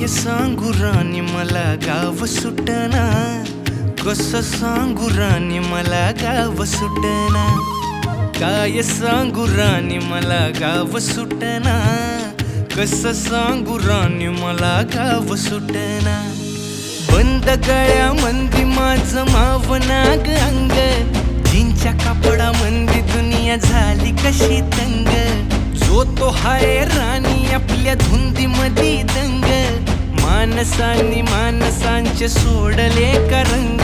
काय सांगू राणी मला गाव सुटना, कसं सांगू राणी मला गाव सुटना, काय सांगू राणी मला गाव सुटना, कसं सांगू राणी मला गाव सुटना. बंद गळ्यामंदी माझं मावनाग अंग, जीनच्या कापडामंदी दुनिया झाली कशी तंग. जो तो हाय राणी आपल्या धुंदीमधी दंग, माणसांनी माणसांचे सोडले का रंग.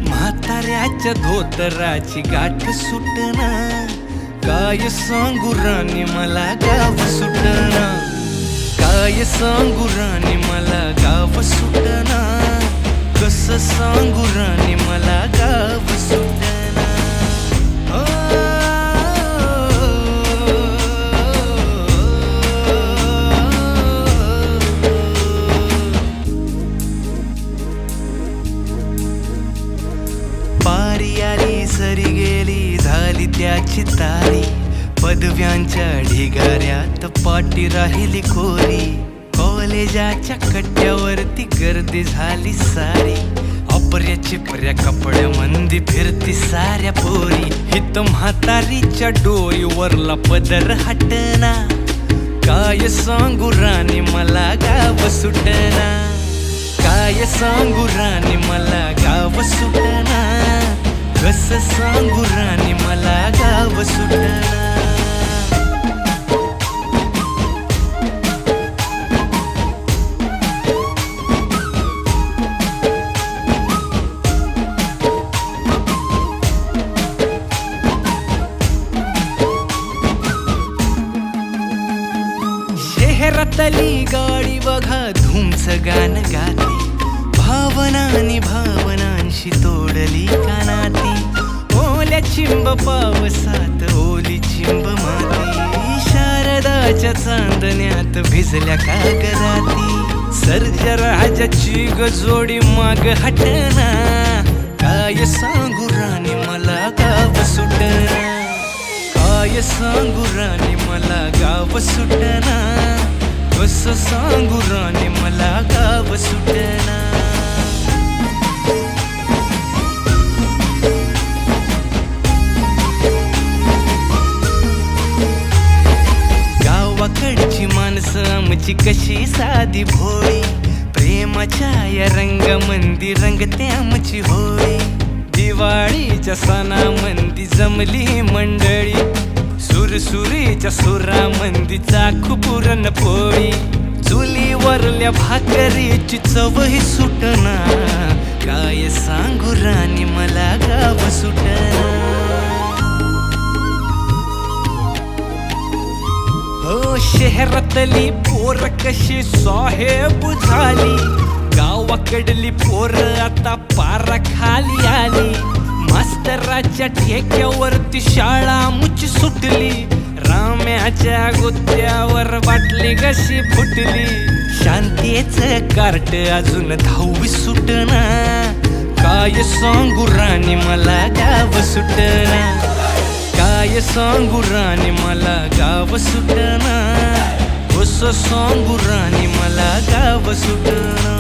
म्हाताऱ्याच्या धोतराची गाठ सुटना, काय सांगू राणी मला गाव सुटना, काय सांगू राणी मला गाव सुटना, कसं सांगू राणी मला गाव सुटना. पारी आली सरी गेली झाली त्याची तारी, पदव्यांच्या ढिगाऱ्यात पाठी राहिली कोरी. कॉलेजाच्या कट्ट्यावरती गर्दी झाली सारी, अपर्या चिपर्या कपड्यामंदी फिरती साऱ्या पोरी. हित म्हातारीच्या डोईवरला पदर हटना, काय सांगू राणी मला गाव सुटना, काय सांगू राणी मला गाव सुटना, कसं सांगू राणी मला गाव सुटना. शहरातली गाडी बघा धूमचं गाणं गाती, भावनांनी भावनांशी तोडली कानाती. ओल्या चिंब पावसात ओली चिंब माती, शारदाच्या चांदण्यात भिजल्या कागदाती. सर्जराजाची गजोडी माग हटना, काय सांगू राणी मला गाव सुटना, काय सांगू राणी मला गाव सुटना, कसं सांगू राणी मला गाव सुटना. गावाकडची माणसं आमची कशी साधी भोळी, प्रेमाच्या या रंगामंदी रंगते आमची होळी. दिवाळीच्या सणामंदी जमली मंडळी, सुरसुरीच्या सुरामंदी चाखू पुरणपोळी. चुलीवरल्या भाकरीची चवही सुटना, काय सांगू राणी मला गाव सुटना. हो शहरातली पोर कशी साहेब झाली, गावाकडली पोर आता पारा खाली आली. मास्तराच्या ठेक्यावरती शाळा मुची सुटली, राम्याच्या गुत्त्यावर बाटली कशी फुटली. शांतीचं कार्ट अजून 10वी सुटना, काय सांगू राणी मला गाव सुटना, काय सांगू राणी मला गाव सुटना, कसं सांगू राणी मला गाव सुटना.